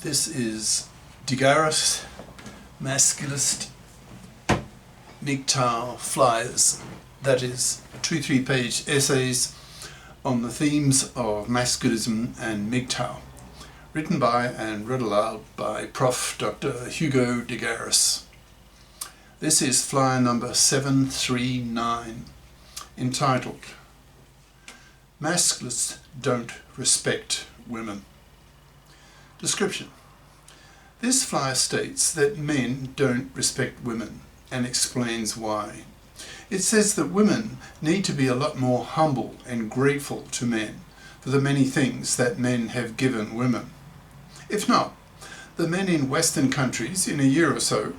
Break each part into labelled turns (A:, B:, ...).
A: This is Garis, Masculist, MGTOW flyers, that is 2 3-page essays on the themes of Masculism and MGTOW, written by and read aloud by Prof. Dr. Hugo de Garis. This is flyer number 739, entitled Masculists Don't Respect Women. Description. This flyer states that men don't respect women and explains why. It says that women need to be a lot more humble and grateful to men for the many things that men have given women. If not, the men in Western countries in a year or so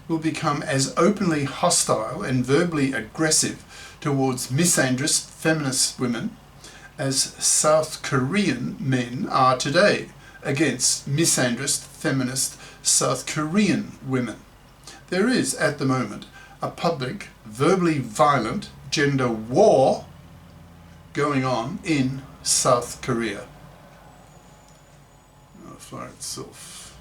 A: will become as openly hostile and verbally aggressive towards misandrist feminist women as South Korean men are today against misandrist feminist South Korean women. There is, at the moment, a public, verbally violent gender war going on in South Korea. The flyer itself.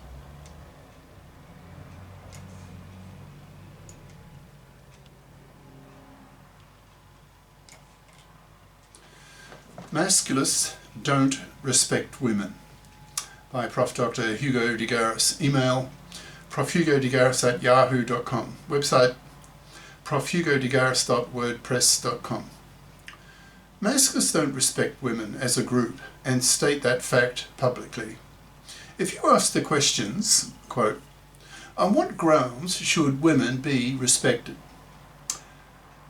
A: Masculists don't respect women, by Prof. Dr. Hugo de Garis. Email profhugodegaris@yahoo.com. Website profhugodegaris.wordpress.com. Masculists don't respect women as a group and state that fact publicly. If you ask the questions, quote, on what grounds should women be respected?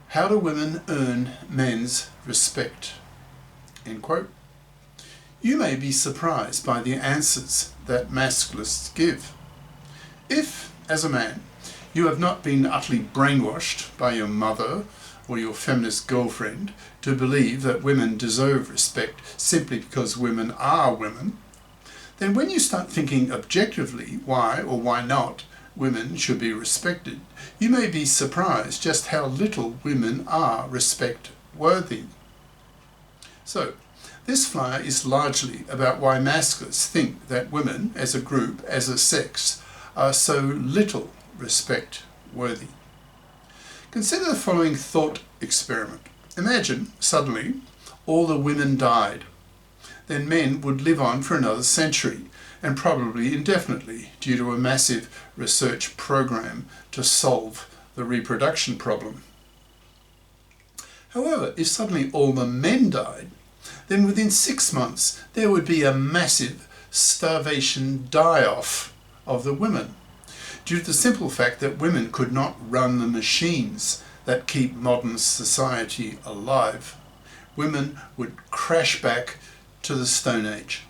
A: How do women earn men's respect? End quote. You may be surprised by the answers that masculists give. If, as a man, you have not been utterly brainwashed by your mother or your feminist girlfriend to believe that women deserve respect simply because women are women, then when you start thinking objectively why or why not women should be respected, you may be surprised just how little women are respect-worthy. So, this flyer is largely about why masculists think that women, as a group, as a sex, are so little respect-worthy. Consider the following thought experiment. Imagine, suddenly, all the women died. Then men would live on for another century, and probably indefinitely, due to a massive research program to solve the reproduction problem. However, if suddenly all the men died, then within 6 months there would be a massive starvation die-off of the women, due to the simple fact that women could not run the machines that keep modern society alive. Women would crash back to the Stone Age.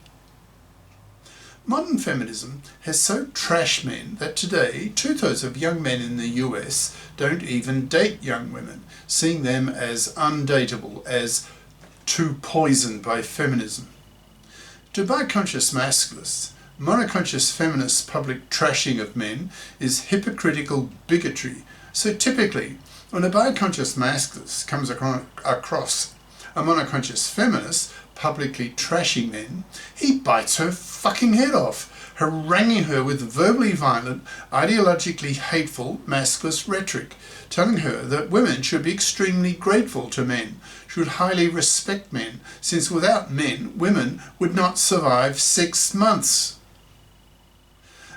A: Modern feminism has so trashed men that today 2/3 of young men in the US don't even date young women, seeing them as undateable, as too poisoned by feminism. To bi-conscious masculists, monoconscious feminist public trashing of men is hypocritical bigotry. So typically, when a bi-conscious masculist comes across a monoconscious feminist publicly trashing men, he bites her fucking head off, haranguing her with verbally violent, ideologically hateful masculist rhetoric, telling her that women should be extremely grateful to men, should highly respect men, since without men, women would not survive 6 months.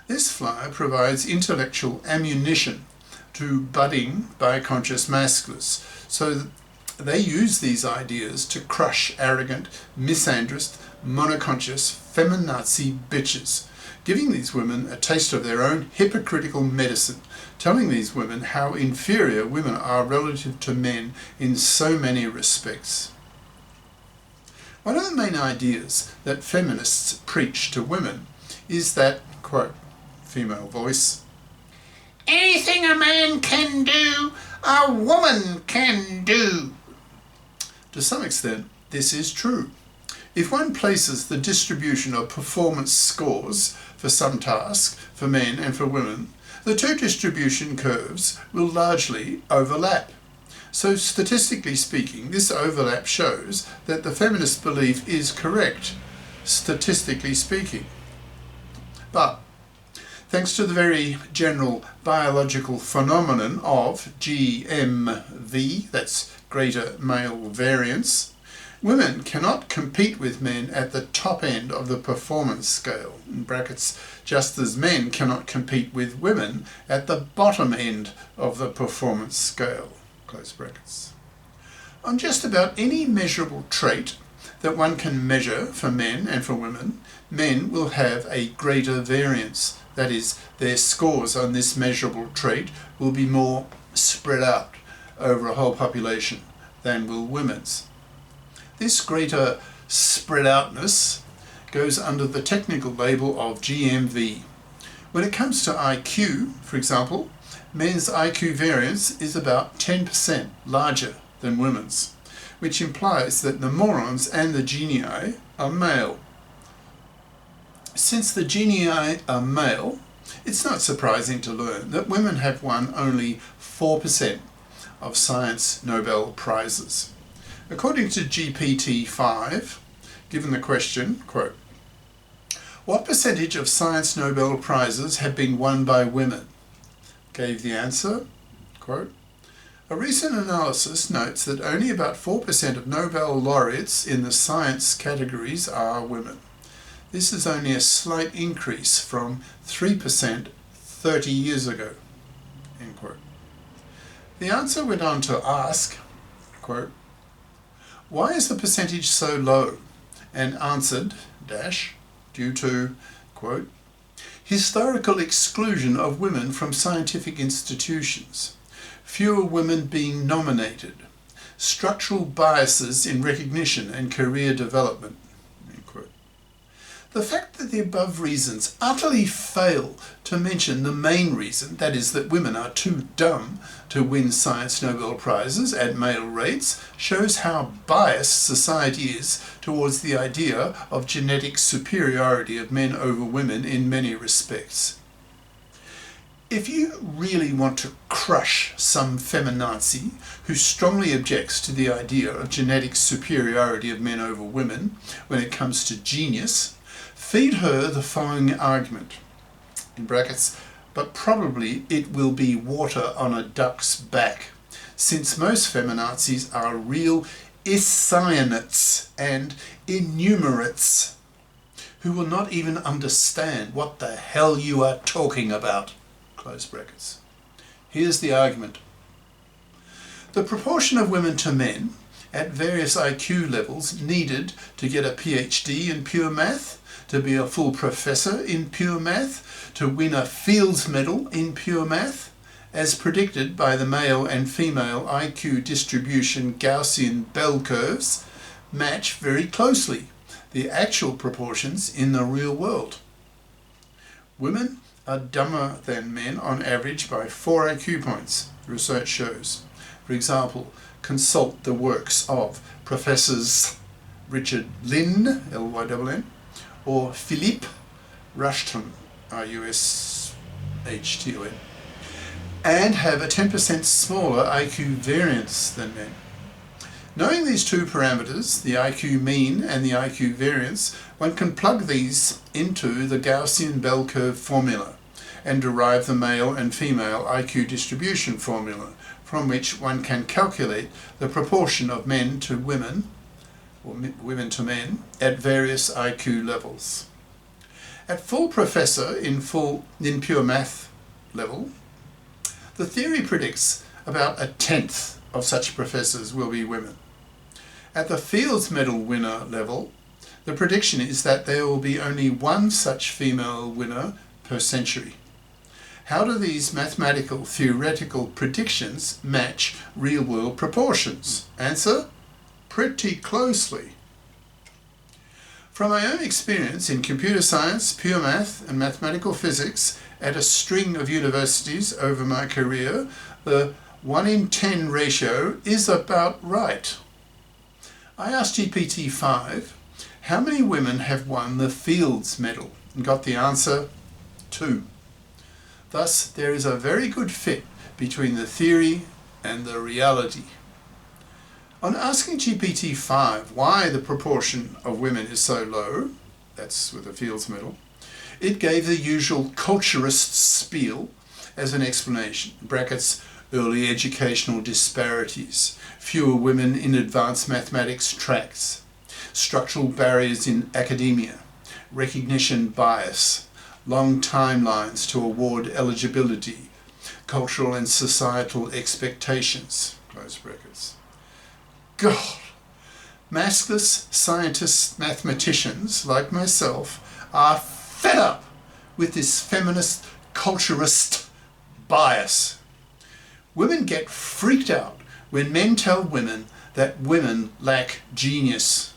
A: This flyer provides intellectual ammunition to budding bi-conscious masculists, so that they use these ideas to crush arrogant, misandrist, monoconscious, feminazi bitches, giving these women a taste of their own hypocritical medicine, telling these women how inferior women are relative to men in so many respects. One of the main ideas that feminists preach to women is that, quote, female voice, anything a man can do, a woman can do. To some extent, this is true. If one places the distribution of performance scores for some task, for men and for women, the two distribution curves will largely overlap. So statistically speaking, this overlap shows that the feminist belief is correct, statistically speaking. But thanks to the very general biological phenomenon of GMV, that's greater male variance, women cannot compete with men at the top end of the performance scale, in brackets, just as men cannot compete with women at the bottom end of the performance scale, close brackets. On just about any measurable trait that one can measure for men and for women, men will have a greater variance. That is, their scores on this measurable trait will be more spread out over a whole population than will women's. This greater spread outness goes under the technical label of GMV. When it comes to IQ, for example, men's IQ variance is about 10% larger than women's, which implies that the morons and the genii are male. Since the genii are male, it's not surprising to learn that women have won only 4% of science Nobel Prizes. According to GPT-5, given the question, quote, "What percentage of science Nobel Prizes have been won by women?" Gave the answer, quote, "A recent analysis notes that only about 4% of Nobel laureates in the science categories are women. This is only a slight increase from 3% 30 years ago." End quote. The answer went on to ask, quote, "Why is the percentage so low?" and answered, dash, due to, quote, "historical exclusion of women from scientific institutions, fewer women being nominated, structural biases in recognition and career development." End quote. The fact that the above reasons utterly fail to mention the main reason, that is that women are too dumb to win science Nobel Prizes at male rates, shows how biased society is towards the idea of genetic superiority of men over women in many respects. If you really want to crush some feminazi who strongly objects to the idea of genetic superiority of men over women when it comes to genius, feed her the following argument, in brackets, "but probably it will be water on a duck's back, since most feminazis are real iscianites and innumerates who will not even understand what the hell you are talking about." Close brackets. Here's the argument. The proportion of women to men at various IQ levels needed to get a PhD in pure math, to be a full professor in pure math, to win a Fields Medal in pure math, as predicted by the male and female IQ distribution Gaussian bell curves, match very closely the actual proportions in the real world. Women are dumber than men on average by 4 IQ points, research shows. For example, consult the works of Professors Richard Lynn, Lynn, or Philippe Rushton, Rushton, and have a 10% smaller IQ variance than men. Knowing these two parameters, the IQ mean and the IQ variance, one can plug these into the Gaussian bell curve formula and derive the male and female IQ distribution formula, from which one can calculate the proportion of men to women, or women to men, at various IQ levels. At full professor in pure math level, the theory predicts about 1/10 of such professors will be women. At the Fields Medal winner level, the prediction is that there will be only one such female winner per century. How do these mathematical theoretical predictions match real-world proportions? Answer: pretty closely. From my own experience in computer science, pure math and mathematical physics at a string of universities over my career, the 1:10 ratio is about right. I asked GPT-5, how many women have won the Fields Medal, and got the answer, 2. Thus, there is a very good fit between the theory and the reality. On asking GPT-5 why the proportion of women is so low, that's with the Fields Medal, It gave the usual culturist spiel as an explanation, brackets, early educational disparities, fewer women in advanced mathematics tracks, structural barriers in academia, recognition bias, long timelines to award eligibility, cultural and societal expectations, close brackets. God! Masculists, scientists, mathematicians like myself are fed up with this feminist culturist bias. Women get freaked out when men tell women that women lack genius.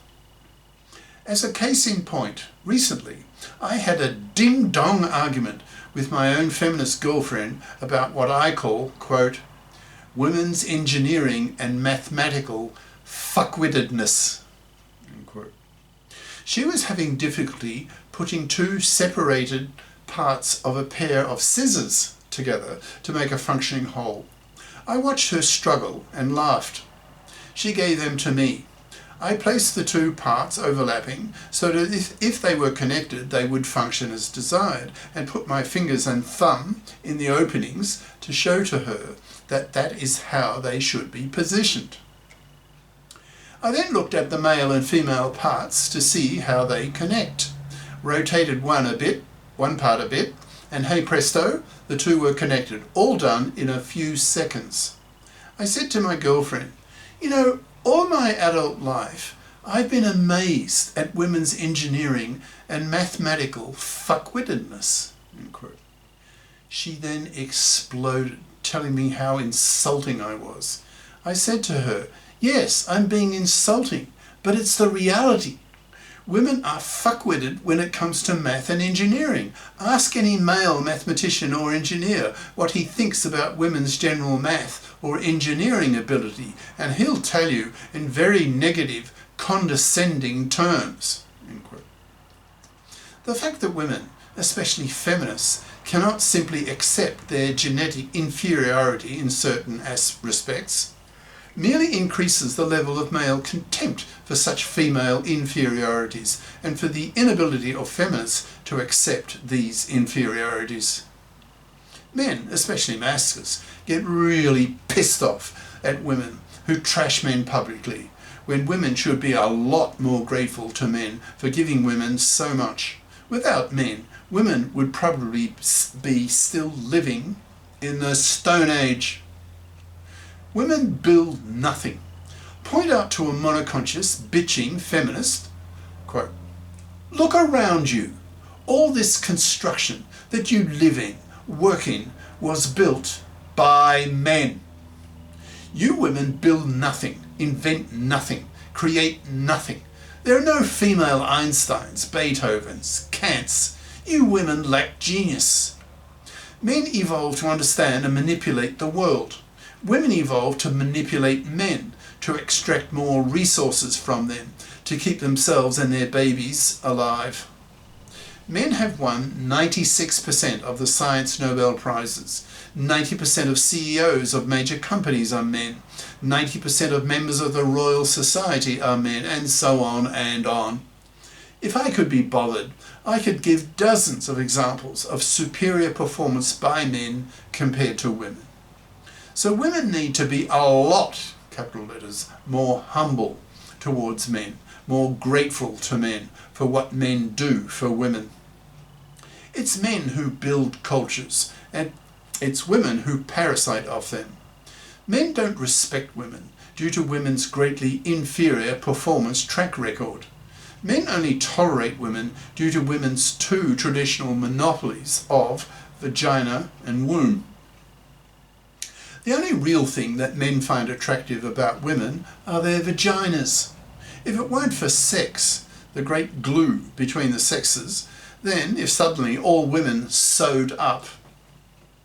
A: As a case in point, recently I had a ding-dong argument with my own feminist girlfriend about what I call, quote, women's engineering and mathematical fuckwittedness, unquote. She was having difficulty putting two separated parts of a pair of scissors together to make a functioning whole. I watched her struggle and laughed. She gave them to me. I placed the two parts overlapping so that if they were connected they would function as desired, and put my fingers and thumb in the openings to show to her that that is how they should be positioned. I then looked at the male and female parts to see how they connect, rotated one part a bit, and hey presto, the two were connected, all done in a few seconds. I said to my girlfriend, you know, all my adult life I've been amazed at women's engineering and mathematical fuckwittedness, unquote. She then exploded, telling me how insulting I was. I said to her, yes, I'm being insulting, but it's the reality. Women are fuckwitted when it comes to math and engineering. Ask any male mathematician or engineer what he thinks about women's general math or engineering ability, and he'll tell you in very negative, condescending terms. Unquote. The fact that women, especially feminists, cannot simply accept their genetic inferiority in certain respects merely increases the level of male contempt for such female inferiorities and for the inability of feminists to accept these inferiorities. Men, especially masculists, get really pissed off at women who trash men publicly, when women should be a lot more grateful to men for giving women so much. Without men, women would probably be still living in the Stone Age. Women build nothing. Point out to a monoconscious, bitching feminist, quote, look around you. All this construction that you live in, work in, was built by men. You women build nothing, invent nothing, create nothing. There are no female Einsteins, Beethovens, Kants. You women lack genius. Men evolved to understand and manipulate the world. Women evolved to manipulate men, to extract more resources from them, to keep themselves and their babies alive. Men have won 96% of the Science Nobel Prizes. 90% of CEOs of major companies are men. 90% of members of the Royal Society are men, and so on and on. If I could be bothered, I could give dozens of examples of superior performance by men compared to women. So women need to be a lot, capital letters, more humble towards men, more grateful to men for what men do for women. It's men who build cultures, and it's women who parasite off them. Men don't respect women due to women's greatly inferior performance track record. Men only tolerate women due to women's two traditional monopolies of vagina and womb. The only real thing that men find attractive about women are their vaginas. If it weren't for sex, the great glue between the sexes, then if suddenly all women sewed up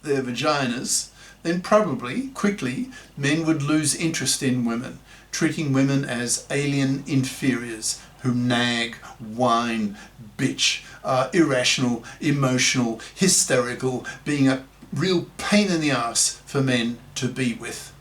A: their vaginas, then probably, quickly, men would lose interest in women, treating women as alien inferiors who nag, whine, bitch, are irrational, emotional, hysterical, being a real pain in the ass for men to be with.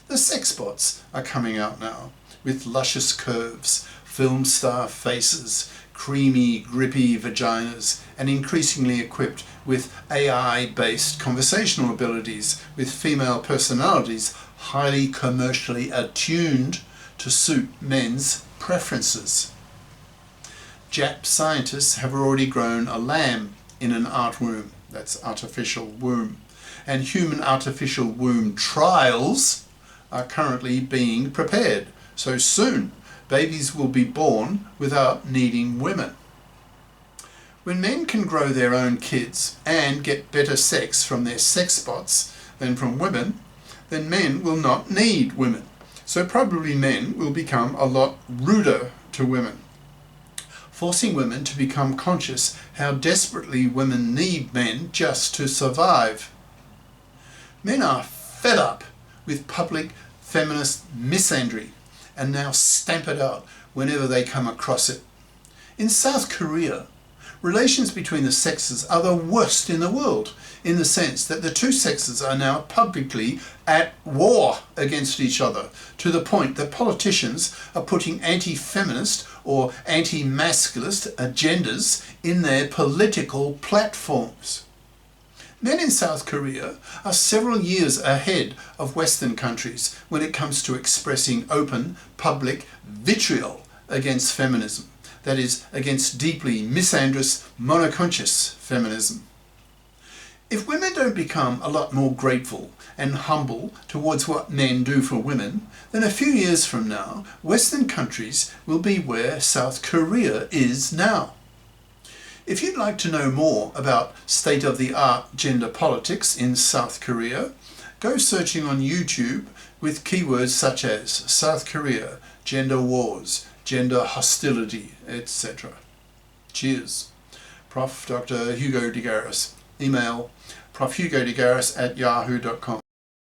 A: The sex bots are coming out now with luscious curves, film star faces, creamy, grippy vaginas, and increasingly equipped with AI-based conversational abilities, with female personalities highly commercially attuned to suit men's preferences. Jap scientists have already grown a lamb in an art womb, that's artificial womb, and human artificial womb trials are currently being prepared. So soon, babies will be born without needing women. When men can grow their own kids and get better sex from their sex bots than from women, then men will not need women. So probably men will become a lot ruder to women, forcing women to become conscious how desperately women need men just to survive. Men are fed up with public feminist misandry and now stamp it out whenever they come across it. In South Korea, relations between the sexes are the worst in the world, in the sense that the two sexes are now publicly at war against each other, to the point that politicians are putting anti-feminist or anti-masculist agendas in their political platforms. Men in South Korea are several years ahead of Western countries when it comes to expressing open, public vitriol against feminism, that is, against deeply misandrist, monoconscious feminism. If women don't become a lot more grateful and humble towards what men do for women, then a few years from now, Western countries will be where South Korea is now. If you'd like to know more about state-of-the-art gender politics in South Korea, go searching on YouTube with keywords such as South Korea, gender wars, gender hostility, etc. Cheers. Prof. Dr. Hugo de Garis. Email profhugodegaris@yahoo.com.